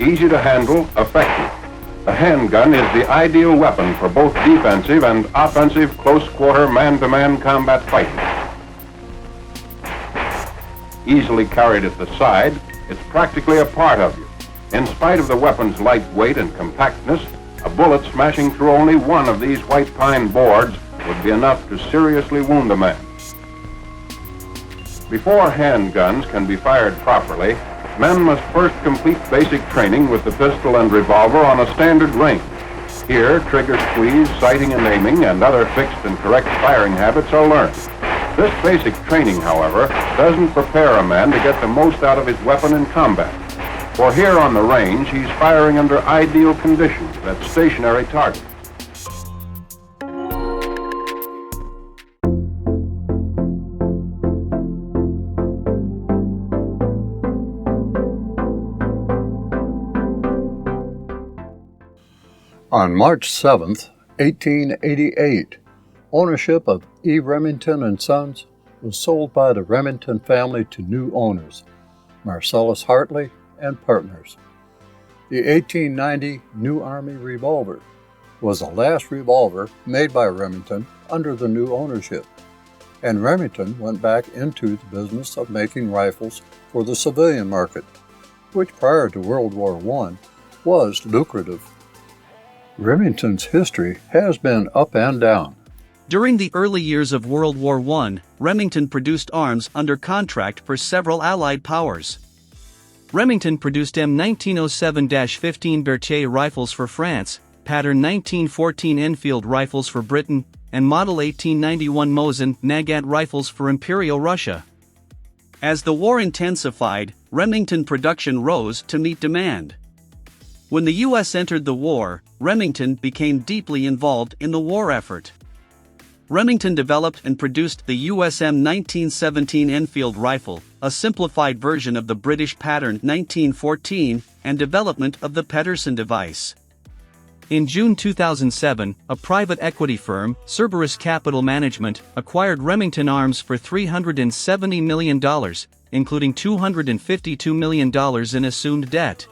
easy to handle, effective. The handgun is the ideal weapon for both defensive and offensive close-quarter man-to-man combat fighting. Easily carried at the side, it's practically a part of you. In spite of the weapon's light weight and compactness, a bullet smashing through only one of these white pine boards would be enough to seriously wound a man. Before handguns can be fired properly, men must first complete basic training with the pistol and revolver on a standard range. Here, trigger squeeze, sighting and aiming, and other fixed and correct firing habits are learned. This basic training, however, doesn't prepare a man to get the most out of his weapon in combat. For here on the range, he's firing under ideal conditions at stationary targets. On March 7, 1888, ownership of E. Remington & Sons was sold by the Remington family to new owners, Marcellus Hartley and Partners. The 1890 New Army revolver was the last revolver made by Remington under the new ownership, and Remington went back into the business of making rifles for the civilian market, which prior to World War I was lucrative. Remington's history has been up and down. During the early years of World War I, Remington produced arms under contract for several Allied powers. Remington produced M1907-15 Berthier rifles for France, pattern 1914 Enfield rifles for Britain, and Model 1891 Mosin Nagant rifles for Imperial Russia. As the war intensified, Remington production rose to meet demand. When the U.S. entered the war, Remington became deeply involved in the war effort. Remington developed and produced the USM 1917 Enfield rifle, a simplified version of the British pattern 1914, and development of the Pedersen device. In June 2007, a private equity firm, Cerberus Capital Management, acquired Remington Arms for $370 million, including $252 million in assumed debt.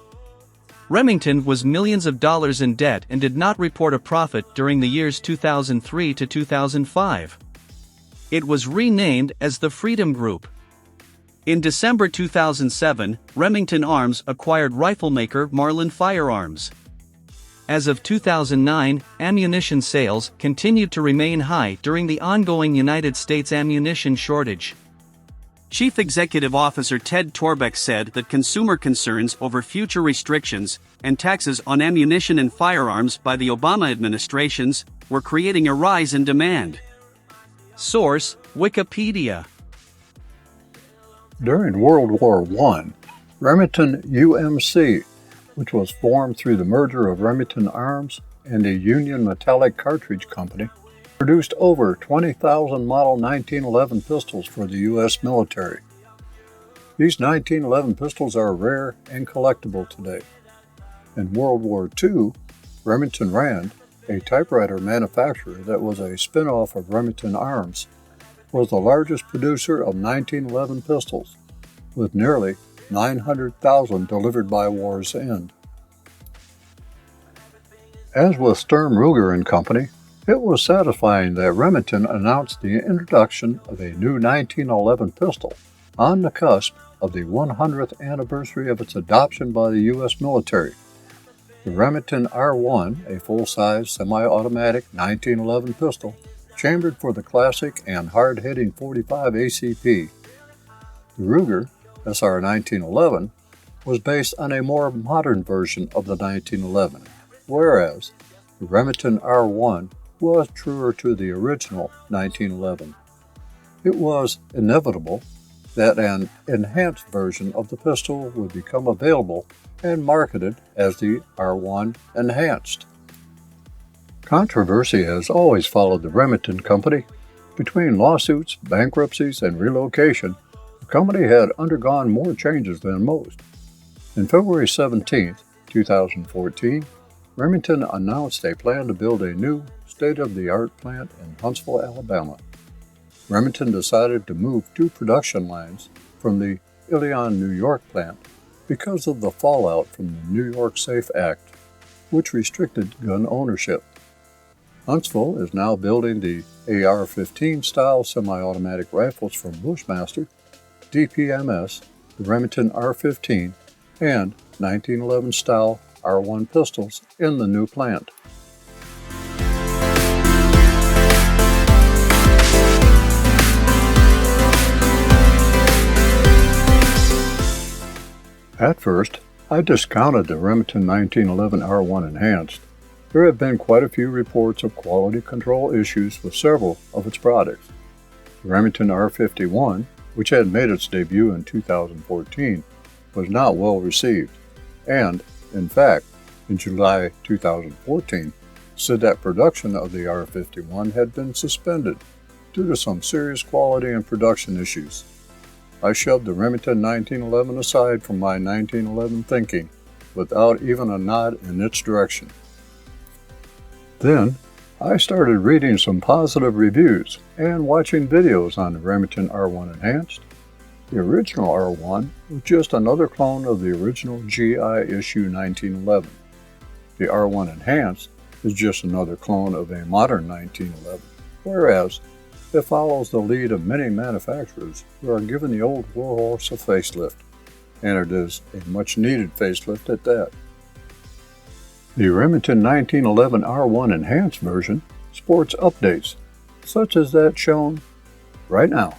Remington was millions of dollars in debt and did not report a profit during the years 2003 to 2005. It was renamed as the Freedom Group. In December 2007, Remington Arms acquired riflemaker Marlin Firearms. As of 2009, ammunition sales continued to remain high during the ongoing United States ammunition shortage. Chief Executive Officer Ted Torbeck said that consumer concerns over future restrictions and taxes on ammunition and firearms by the Obama administrations were creating a rise in demand. Source: Wikipedia. During World War I, Remington UMC, which was formed through the merger of Remington Arms and the Union Metallic Cartridge Company, produced over 20,000 Model 1911 pistols for the U.S. military. These 1911 pistols are rare and collectible today. In World War II, Remington Rand, a typewriter manufacturer that was a spin-off of Remington Arms, was the largest producer of 1911 pistols, with nearly 900,000 delivered by war's end. As with Sturm Ruger and Company, it was satisfying that Remington announced the introduction of a new 1911 pistol on the cusp of the 100th anniversary of its adoption by the U.S. military. The Remington R1, a full-size semi-automatic 1911 pistol, chambered for the classic and hard-hitting .45 ACP. The Ruger SR 1911 was based on a more modern version of the 1911, whereas the Remington R1 was truer to the original 1911. It was inevitable that an enhanced version of the pistol would become available and marketed as the R1 Enhanced. Controversy has always followed the Remington Company. Between lawsuits, bankruptcies, and relocation, the company had undergone more changes than most. On February 17, 2014, Remington announced a plan to build a new state-of-the-art plant in Huntsville, Alabama. Remington decided to move 2 production lines from the Ilion, New York plant because of the fallout from the New York SAFE Act, which restricted gun ownership. Huntsville is now building the AR-15 style semi-automatic rifles from Bushmaster, DPMS, the Remington R15, and 1911 style R1 pistols in the new plant. At first, I discounted the Remington 1911 R1 Enhanced. There have been quite a few reports of quality control issues with several of its products. The Remington R51, which had made its debut in 2014, was not well received, and, in fact, in July 2014, said that production of the R51 had been suspended due to some serious quality and production issues. I shoved the Remington 1911 aside from my 1911 thinking, without even a nod in its direction. Then, I started reading some positive reviews and watching videos on the Remington R1 Enhanced. The original R1 was just another clone of the original GI issue 1911. The R1 Enhanced is just another clone of a modern 1911, whereas it follows the lead of many manufacturers who are giving the old warhorse a facelift, and it is a much-needed facelift at that. The Remington 1911 R1 Enhanced version sports updates, such as that shown right now.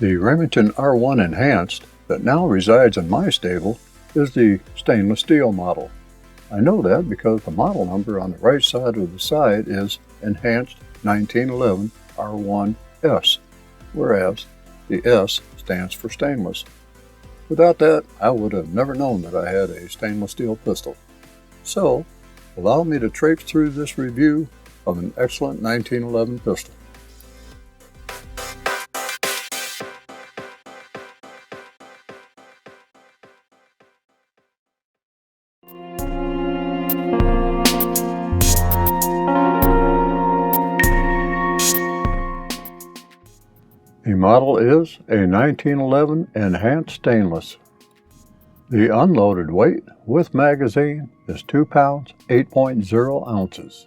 The Remington R1 Enhanced that now resides in my stable is the stainless steel model. I know that because the model number on the right side of the side is Enhanced 1911 R1S, whereas the S stands for stainless. Without that, I would have never known that I had a stainless steel pistol. So, allow me to traipse through this review of an excellent 1911 pistol. The model is a 1911 Enhanced Stainless. The unloaded weight with magazine is 2 pounds 8.0 ounces.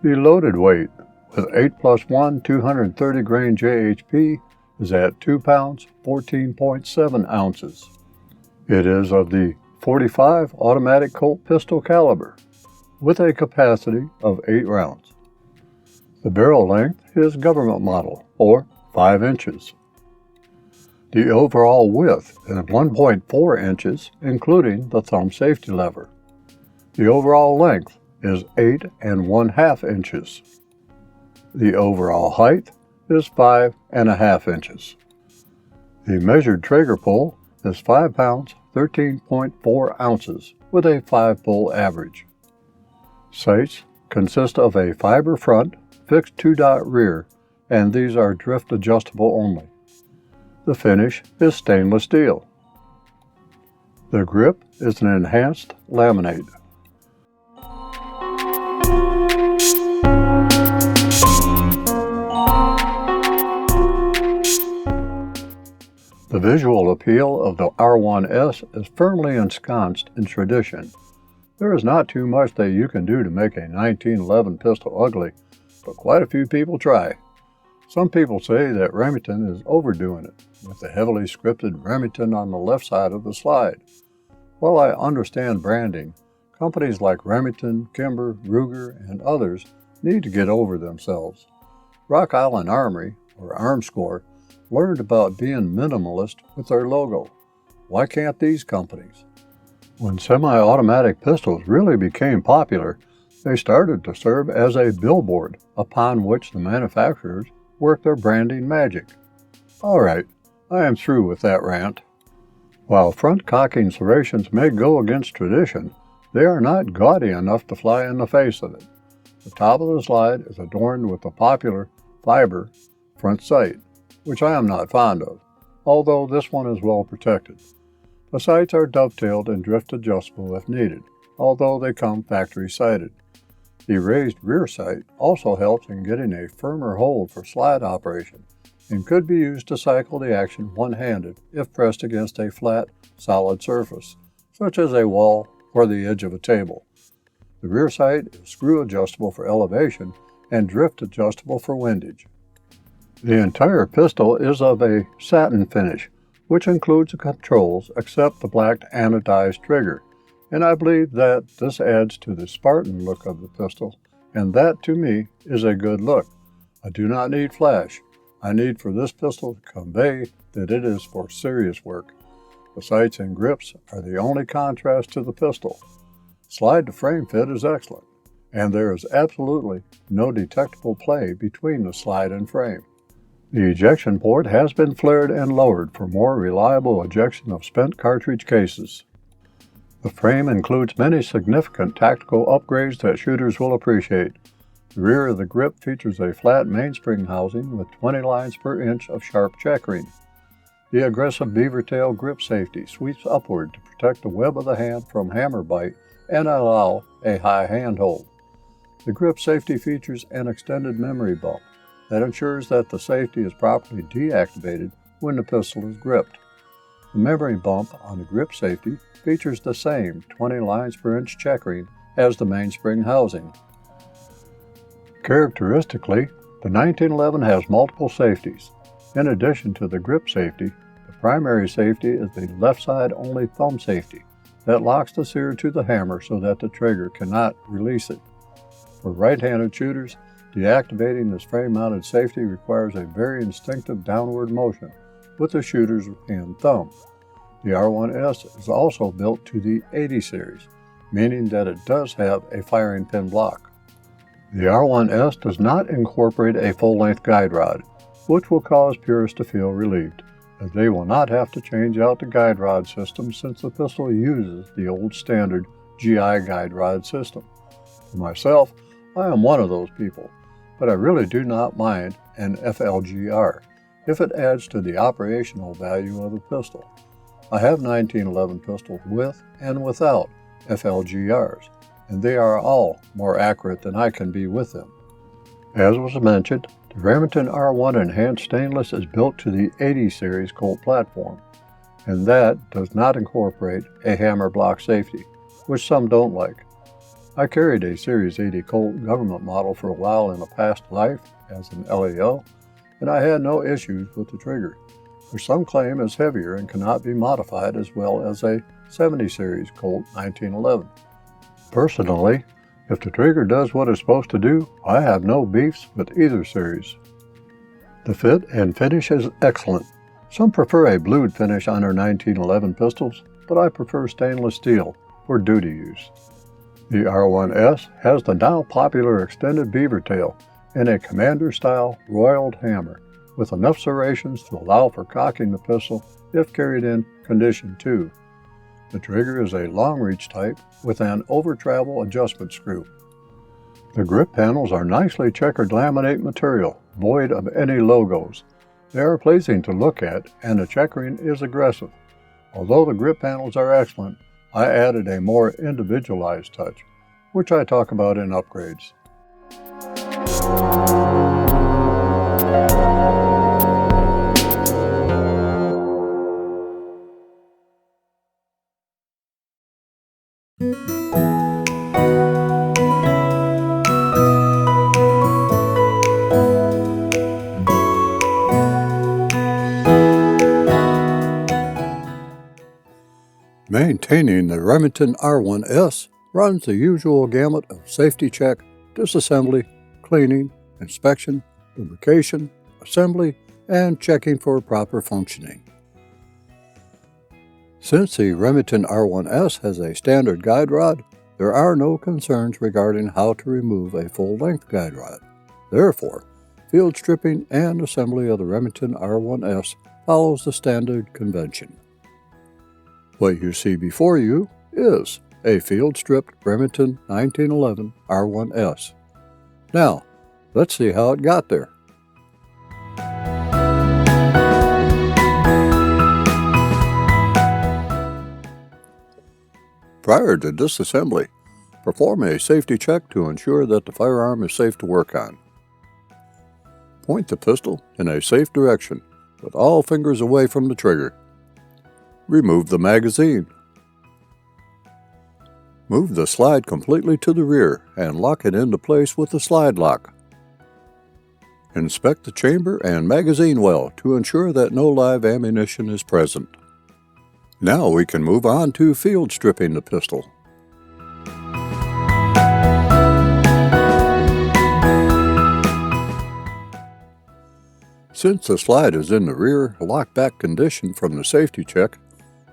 The loaded weight with 8 plus 1 230 grain JHP is at 2 pounds 14.7 ounces. It is of the .45 automatic Colt pistol caliber with a capacity of 8 rounds. The barrel length is government model, or 5 inches. The overall width is 1.4 inches, including the thumb safety lever. The overall length is 8 1/2 inches. The overall height is 5 1/2 inches. The measured trigger pull is 5 pounds 13.4 ounces with a 5-pull average. Sights consist of a fiber front, fixed 2-dot rear, and these are drift adjustable only. The finish is stainless steel. The grip is an enhanced laminate. The visual appeal of the R1S is firmly ensconced in tradition. There is not too much that you can do to make a 1911 pistol ugly, but quite a few people try. Some people say that Remington is overdoing it, with the heavily scripted Remington on the left side of the slide. While I understand branding, companies like Remington, Kimber, Ruger, and others need to get over themselves. Rock Island Armory, or Armscore, learned about being minimalist with their logo. Why can't these companies? When semi-automatic pistols really became popular, they started to serve as a billboard upon which the manufacturers work their branding magic. Alright, I am through with that rant. While front cocking serrations may go against tradition, they are not gaudy enough to fly in the face of it. The top of the slide is adorned with the popular fiber front sight, which I am not fond of, although this one is well protected. The sights are dovetailed and drift adjustable if needed, although they come factory sighted. The raised rear sight also helps in getting a firmer hold for slide operation and could be used to cycle the action one-handed if pressed against a flat, solid surface, such as a wall or the edge of a table. The rear sight is screw adjustable for elevation and drift adjustable for windage. The entire pistol is of a satin finish, which includes the controls except the black anodized trigger, and I believe that this adds to the Spartan look of the pistol, and that to me is a good look. I do not need flash. I need for this pistol to convey that it is for serious work. The sights and grips are the only contrast to the pistol. Slide to frame fit is excellent, and there is absolutely no detectable play between the slide and frame. The ejection port has been flared and lowered for more reliable ejection of spent cartridge cases. The frame includes many significant tactical upgrades that shooters will appreciate. The rear of the grip features a flat mainspring housing with 20 lines per inch of sharp checkering. The aggressive beaver tail grip safety sweeps upward to protect the web of the hand from hammer bite and allow a high handhold. The grip safety features an extended memory bump that ensures that the safety is properly deactivated when the pistol is gripped. The memory bump on the grip safety features the same 20 lines per inch checkering as the mainspring housing. Characteristically, the 1911 has multiple safeties. In addition to the grip safety, the primary safety is the left side only thumb safety that locks the sear to the hammer so that the trigger cannot release it. For right-handed shooters, deactivating this frame-mounted safety requires a very instinctive downward motion with the shooter's hand thumb. The R1S is also built to the 80 series, meaning that it does have a firing pin block. The R1S does not incorporate a full-length guide rod, which will cause purists to feel relieved, as they will not have to change out the guide rod system since the pistol uses the old standard GI guide rod system. For myself, I am one of those people, but I really do not mind an FLGR if it adds to the operational value of the pistol. I have 1911 pistols with and without FLGRs, and they are all more accurate than I can be with them. As was mentioned, the Remington R1 Enhanced Stainless is built to the 80 series Colt platform, and that does not incorporate a hammer block safety, which some don't like. I carried a Series 80 Colt government model for a while in a past life as an LAO, and I had no issues with the trigger, which some claim is heavier and cannot be modified as well as a 70 series Colt 1911. Personally, if the trigger does what it's supposed to do, I have no beefs with either series. The fit and finish is excellent. Some prefer a blued finish on their 1911 pistols, but I prefer stainless steel for duty use. The R1S has the now popular extended beaver tail and a commander-style royaled hammer with enough serrations to allow for cocking the pistol if carried in condition 2. The trigger is a long-reach type with an over-travel adjustment screw. The grip panels are nicely checkered laminate material, void of any logos. They are pleasing to look at, and the checkering is aggressive. Although the grip panels are excellent, I added a more individualized touch, which I talk about in upgrades. Maintaining the Remington R1S runs the usual gamut of safety check, disassembly, cleaning, inspection, lubrication, assembly, and checking for proper functioning. Since the Remington R1S has a standard guide rod, there are no concerns regarding how to remove a full-length guide rod. Therefore, field stripping and assembly of the Remington R1S follows the standard convention. What you see before you is a field-stripped Remington 1911 R1S. Now, let's see how it got there. Prior to disassembly, perform a safety check to ensure that the firearm is safe to work on. Point the pistol in a safe direction with all fingers away from the trigger. Remove the magazine. Move the slide completely to the rear and lock it into place with the slide lock. Inspect the chamber and magazine well to ensure that no live ammunition is present. Now we can move on to field stripping the pistol. Since the slide is in the rear lock-back condition from the safety check,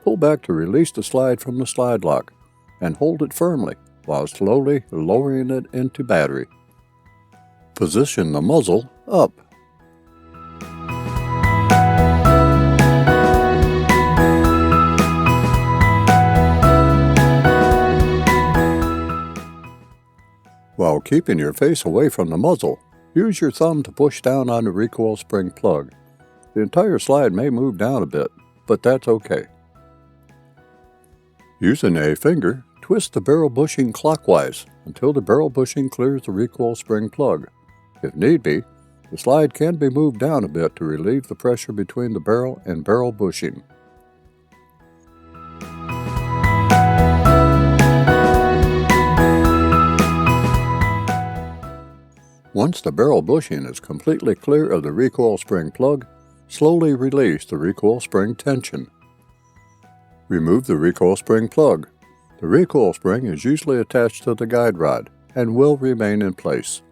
pull back to release the slide from the slide lock and hold it firmly while slowly lowering it into battery. Position the muzzle up. While keeping your face away from the muzzle, use your thumb to push down on the recoil spring plug. The entire slide may move down a bit, but that's okay. Using a finger, twist the barrel bushing clockwise until the barrel bushing clears the recoil spring plug. If need be, the slide can be moved down a bit to relieve the pressure between the barrel and barrel bushing. Once the barrel bushing is completely clear of the recoil spring plug, slowly release the recoil spring tension. Remove the recoil spring plug. The recoil spring is usually attached to the guide rod and will remain in place.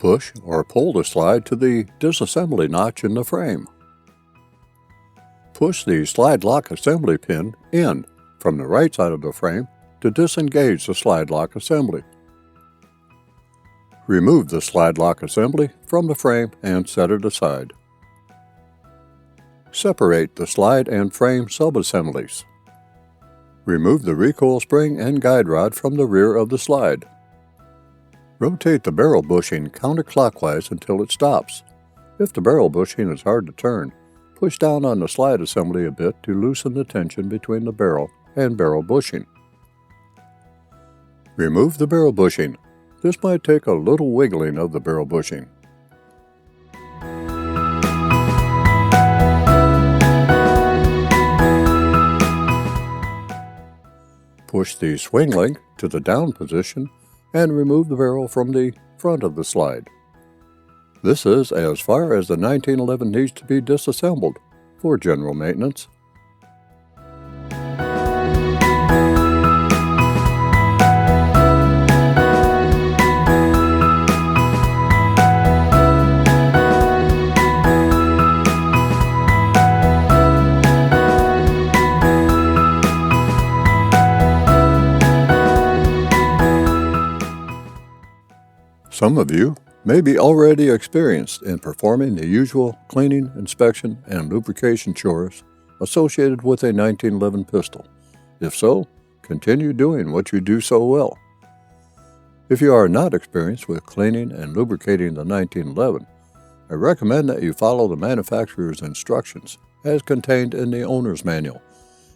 Push or pull the slide to the disassembly notch in the frame. Push the slide lock assembly pin in from the right side of the frame to disengage the slide lock assembly. Remove the slide lock assembly from the frame and set it aside. Separate the slide and frame subassemblies. Remove the recoil spring and guide rod from the rear of the slide. Rotate the barrel bushing counterclockwise until it stops. If the barrel bushing is hard to turn, push down on the slide assembly a bit to loosen the tension between the barrel and barrel bushing. Remove the barrel bushing. This might take a little wiggling of the barrel bushing. Push the swing link to the down position and remove the barrel from the front of the slide. This is as far as the 1911 needs to be disassembled for general maintenance. Some of you may be already experienced in performing the usual cleaning, inspection, and lubrication chores associated with a 1911 pistol. If so, continue doing what you do so well. If you are not experienced with cleaning and lubricating the 1911, I recommend that you follow the manufacturer's instructions as contained in the owner's manual,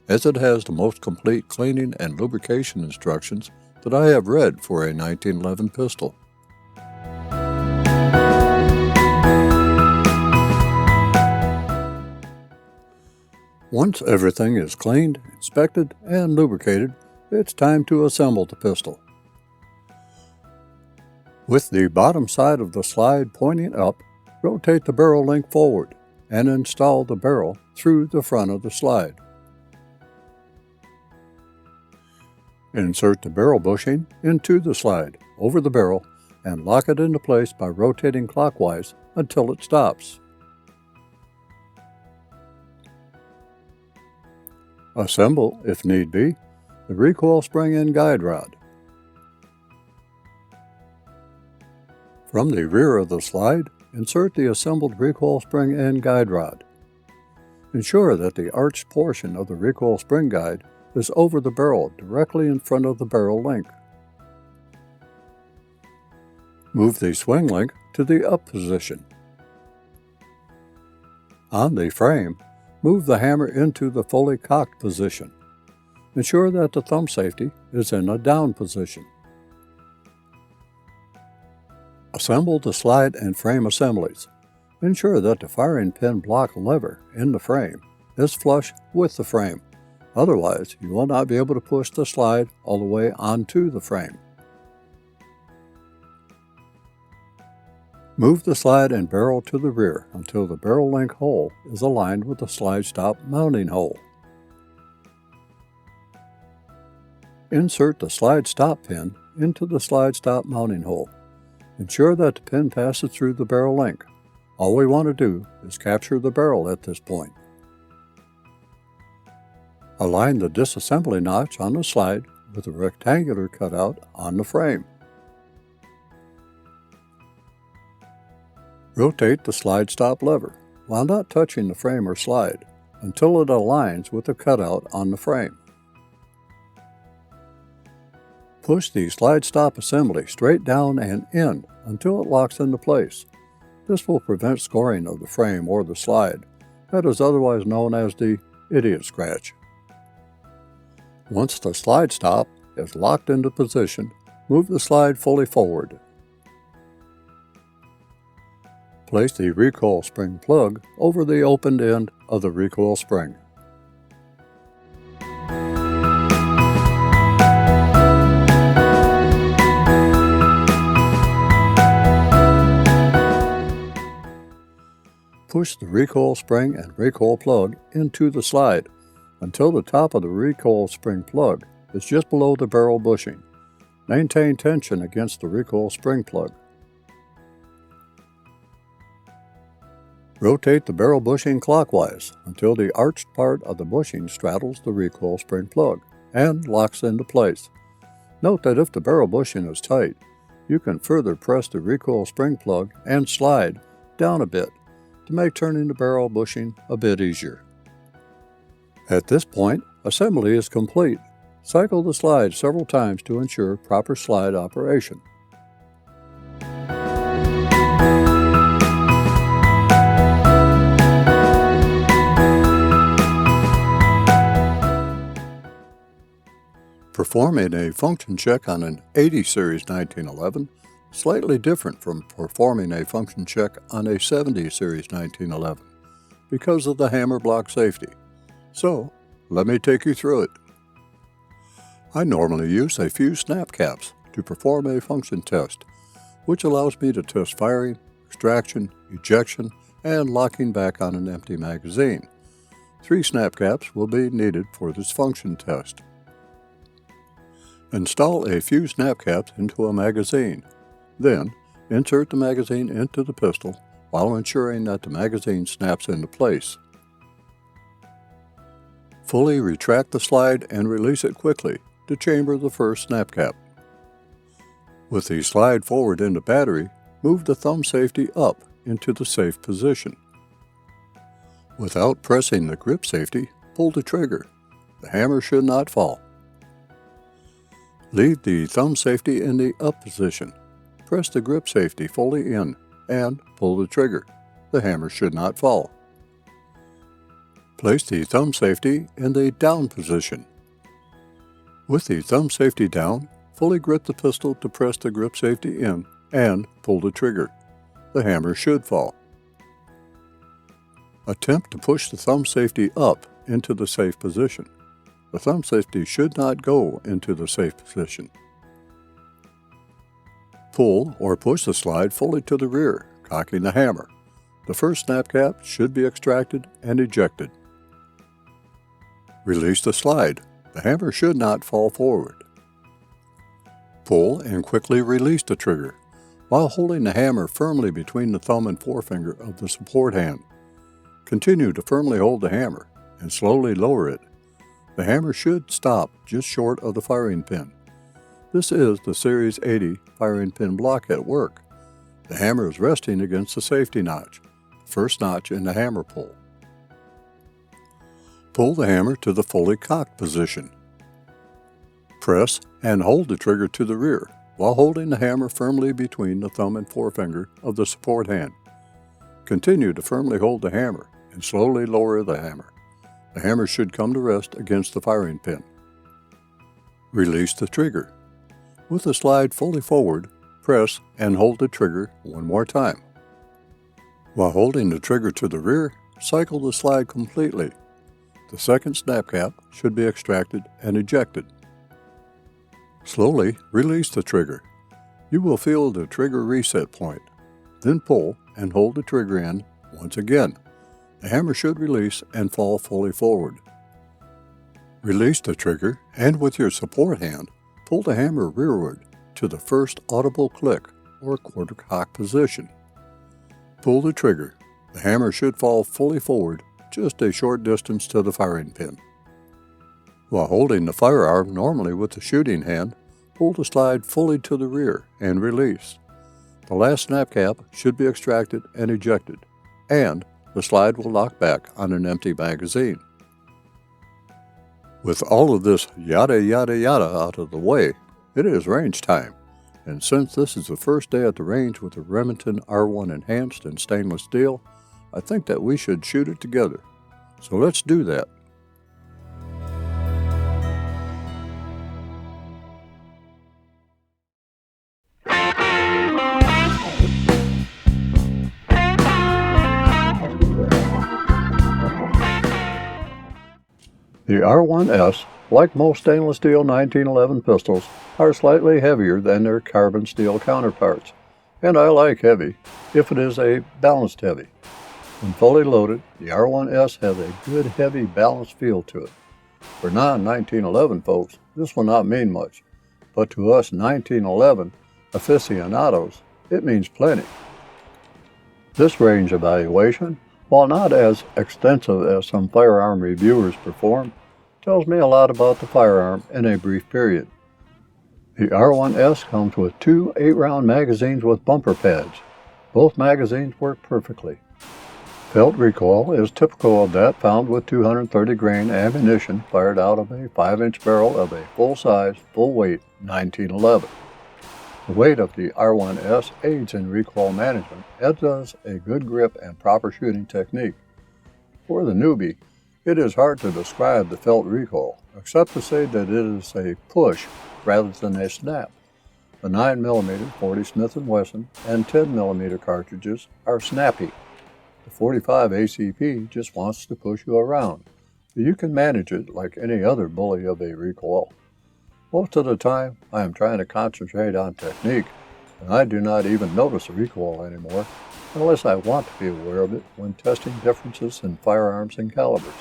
as it has the most complete cleaning and lubrication instructions that I have read for a 1911 pistol. Once everything is cleaned, inspected, and lubricated, it's time to assemble the pistol. With the bottom side of the slide pointing up, rotate the barrel link forward and install the barrel through the front of the slide. Insert the barrel bushing into the slide over the barrel and lock it into place by rotating clockwise until it stops. Assemble, if need be, the recoil spring and guide rod. From the rear of the slide, insert the assembled recoil spring and guide rod. Ensure that the arched portion of the recoil spring guide is over the barrel directly in front of the barrel link. Move the swing link to the up position. On the frame, move the hammer into the fully cocked position. Ensure that the thumb safety is in a down position. Assemble the slide and frame assemblies. Ensure that the firing pin block lever in the frame is flush with the frame. Otherwise, you will not be able to push the slide all the way onto the frame. Move the slide and barrel to the rear until the barrel link hole is aligned with the slide stop mounting hole. Insert the slide stop pin into the slide stop mounting hole. Ensure that the pin passes through the barrel link. All we want to do is capture the barrel at this point. Align the disassembly notch on the slide with a rectangular cutout on the frame. Rotate the slide stop lever while not touching the frame or slide until it aligns with the cutout on the frame. Push the slide stop assembly straight down and in until it locks into place. This will prevent scoring of the frame or the slide. That is otherwise known as the idiot scratch. Once the slide stop is locked into position, move the slide fully forward. Place the recoil spring plug over the opened end of the recoil spring. Push the recoil spring and recoil plug into the slide until the top of the recoil spring plug is just below the barrel bushing. Maintain tension against the recoil spring plug. Rotate the barrel bushing clockwise until the arched part of the bushing straddles the recoil spring plug and locks into place. Note that if the barrel bushing is tight, you can further press the recoil spring plug and slide down a bit to make turning the barrel bushing a bit easier. At this point, assembly is complete. Cycle the slide several times to ensure proper slide operation. Performing a function check on an 80 Series 1911 is slightly different from performing a function check on a 70 Series 1911 because of the hammer block safety. So, let me take you through it. I normally use a few snap caps to perform a function test, which allows me to test firing, extraction, ejection, and locking back on an empty magazine. 3 snap caps will be needed for this function test. Install a few snap caps into a magazine. Then, insert the magazine into the pistol while ensuring that the magazine snaps into place. Fully retract the slide and release it quickly to chamber the first snap cap. With the slide forward into battery, move the thumb safety up into the safe position. Without pressing the grip safety, pull the trigger. The hammer should not fall. Leave the thumb safety in the up position. Press the grip safety fully in and pull the trigger. The hammer should not fall. Place the thumb safety in the down position. With the thumb safety down, fully grip the pistol to press the grip safety in and pull the trigger. The hammer should fall. Attempt to push the thumb safety up into the safe position. The thumb safety should not go into the safe position. Pull or push the slide fully to the rear, cocking the hammer. The first snap cap should be extracted and ejected. Release the slide. The hammer should not fall forward. Pull and quickly release the trigger, while holding the hammer firmly between the thumb and forefinger of the support hand. Continue to firmly hold the hammer and slowly lower it. The hammer should stop just short of the firing pin. This is the Series 80 firing pin block at work. The hammer is resting against the safety notch, the first notch in the hammer pull. Pull the hammer to the fully cocked position. Press and hold the trigger to the rear, while holding the hammer firmly between the thumb and forefinger of the support hand. Continue to firmly hold the hammer and slowly lower the hammer. The hammer should come to rest against the firing pin. Release the trigger. With the slide fully forward, press and hold the trigger one more time. While holding the trigger to the rear, cycle the slide completely. The second snap cap should be extracted and ejected. Slowly release the trigger. You will feel the trigger reset point. Then pull and hold the trigger in once again. The hammer should release and fall fully forward. Release the trigger and with your support hand, pull the hammer rearward to the first audible click or quarter cock position. Pull the trigger. The hammer should fall fully forward just a short distance to the firing pin. While holding the firearm normally with the shooting hand, pull the slide fully to the rear and release. The last snap cap should be extracted and ejected, and the slide will lock back on an empty magazine. With all of this yada yada yada out of the way, it is range time, and since this is the first day at the range with the Remington R1 Enhanced in stainless steel, I think that we should shoot it together. So let's do that. The R1S, like most stainless steel 1911 pistols, are slightly heavier than their carbon steel counterparts, and I like heavy if it is a balanced heavy. When fully loaded, the R1S has a good heavy balanced feel to it. For non-1911 folks, this will not mean much, but to us 1911 aficionados, it means plenty. This range evaluation, while not as extensive as some firearm reviewers perform, tells me a lot about the firearm in a brief period. The R1S comes with two 8-round magazines with bumper pads. Both magazines work perfectly. Felt recoil is typical of that found with 230 grain ammunition fired out of a 5-inch barrel of a full-size, full-weight 1911. The weight of the R1S aids in recoil management, as does a good grip and proper shooting technique. For the newbie, it is hard to describe the felt recoil, except to say that it is a push rather than a snap. The 9mm 40 Smith & Wesson and 10mm cartridges are snappy. The 45 ACP just wants to push you around, but you can manage it like any other bully of a recoil. Most of the time, I am trying to concentrate on technique, and I do not even notice a recoil anymore, unless I want to be aware of it when testing differences in firearms and calibers.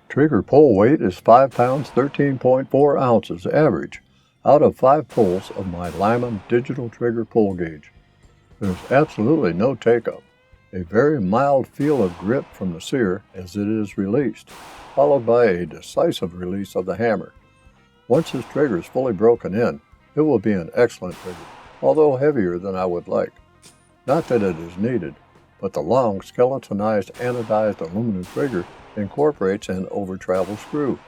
Trigger pull weight is 5 pounds 13.4 ounces average out of 5 pulls of my Lyman digital trigger pull gauge. There's absolutely no take-up. A very mild feel of grip from the sear as it is released, followed by a decisive release of the hammer. Once this trigger is fully broken in, it will be an excellent trigger, although heavier than I would like. Not that it is needed, but the long skeletonized anodized aluminum trigger incorporates an over-travel screw.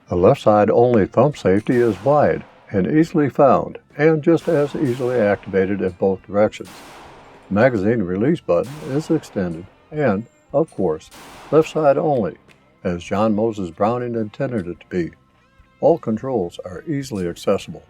The left side only thumb safety is wide and easily found, and just as easily activated in both directions. The magazine release button is extended and, of course, left side only, as John Moses Browning intended it to be. All controls are easily accessible.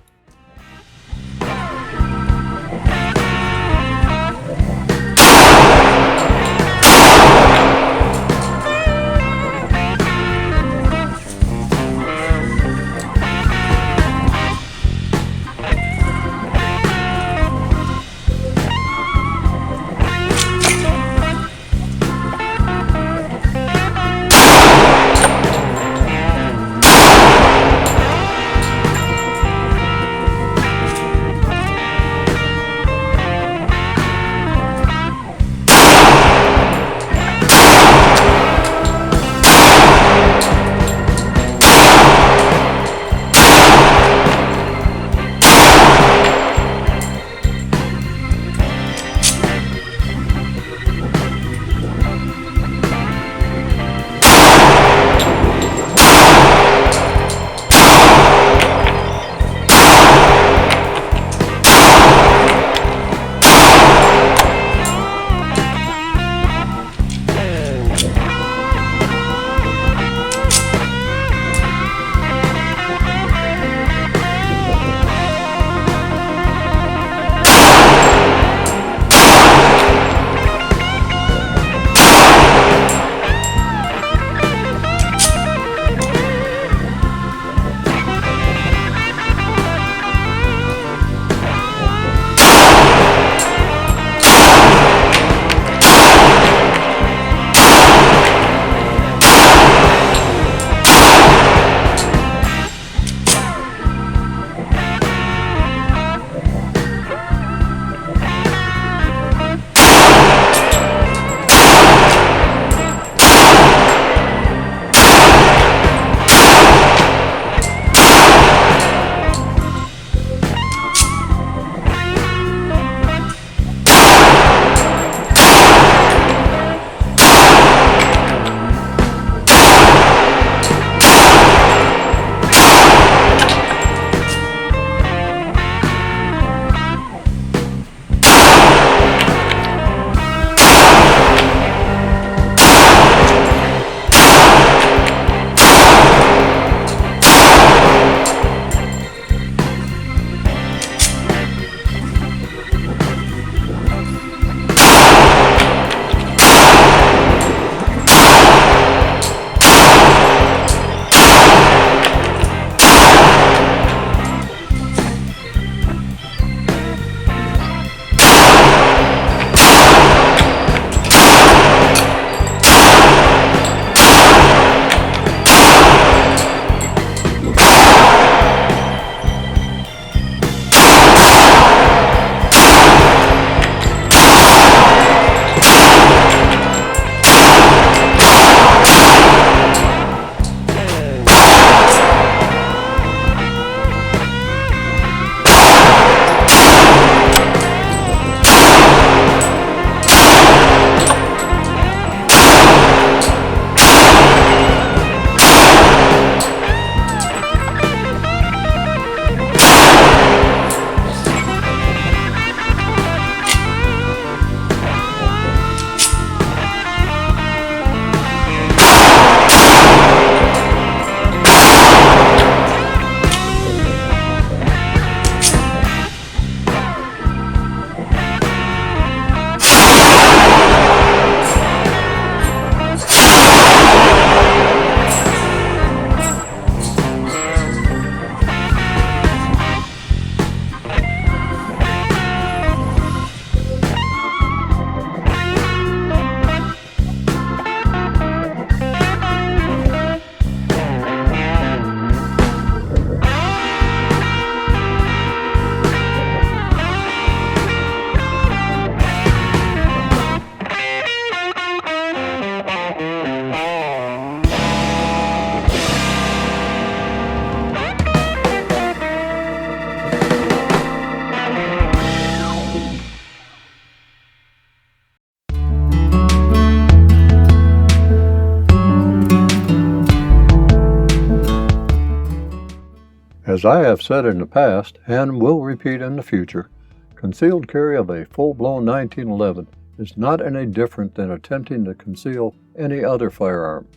As I have said in the past, and will repeat in the future, concealed carry of a full-blown 1911 is not any different than attempting to conceal any other firearm.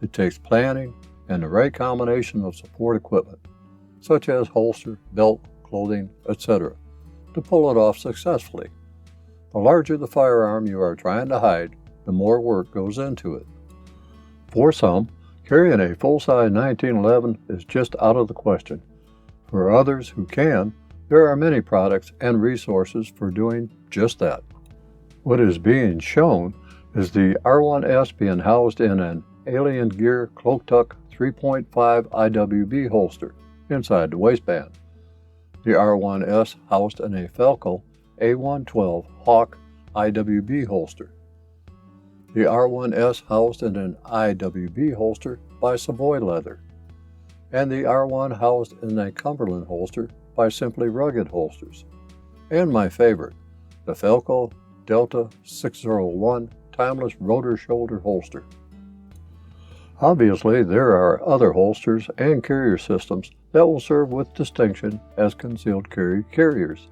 It takes planning and the right combination of support equipment, such as holster, belt, clothing, etc., to pull it off successfully. The larger the firearm you are trying to hide, the more work goes into it. For some, carrying a full-size 1911 is just out of the question. For others who can, there are many products and resources for doing just that. What is being shown is the R1S being housed in an Alien Gear Cloak Tuck 3.5 IWB holster inside the waistband. The R1S housed in a Felco A112 Hawk IWB holster. The R1S housed in an IWB holster by Savoy Leather. And the R1 housed in a Cumberland holster by Simply Rugged Holsters. And my favorite, the Felco Delta 601 Timeless Rotor Shoulder Holster. Obviously, there are other holsters and carrier systems that will serve with distinction as concealed carry carriers.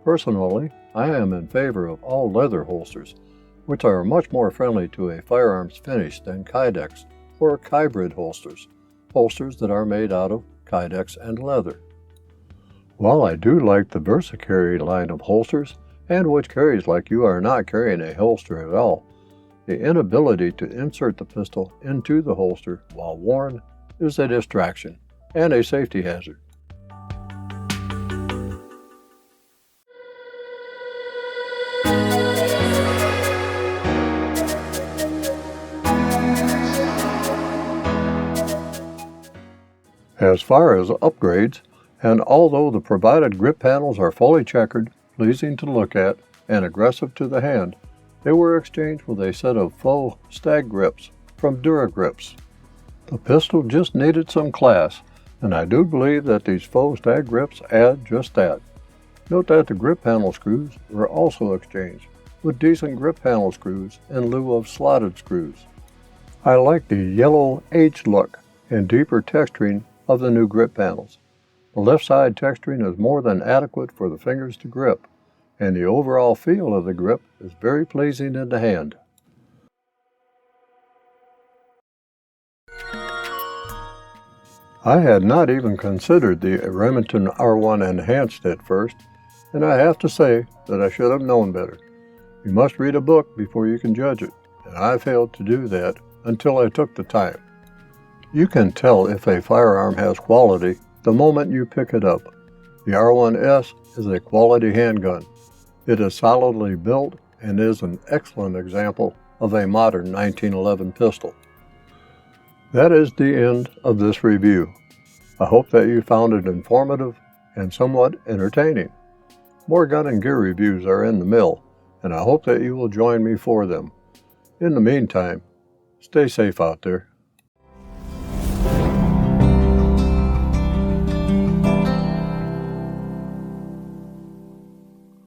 Personally, I am in favor of all leather holsters, which are much more friendly to a firearm's finish than Kydex or Kybrid holsters, holsters that are made out of Kydex and leather. While I do like the VersaCarry line of holsters, and which carries like you are not carrying a holster at all, the inability to insert the pistol into the holster while worn is a distraction and a safety hazard. As far as upgrades, and although the provided grip panels are fully checkered, pleasing to look at, and aggressive to the hand, they were exchanged with a set of faux stag grips from Duragrips. The pistol just needed some class, and I do believe that these faux stag grips add just that. Note that the grip panel screws were also exchanged with decent grip panel screws in lieu of slotted screws. I like the yellow H look and deeper texturing of the new grip panels. The left side texturing is more than adequate for the fingers to grip, and the overall feel of the grip is very pleasing in the hand. I had not even considered the Remington R1 Enhanced at first, and I have to say that I should have known better. You must read a book before you can judge it, and I failed to do that until I took the time. You can tell if a firearm has quality the moment you pick it up. The R1S is a quality handgun. It is solidly built and is an excellent example of a modern 1911 pistol. That is the end of this review. I hope that you found it informative and somewhat entertaining. More gun and gear reviews are in the mill, and I hope that you will join me for them. In the meantime, stay safe out there.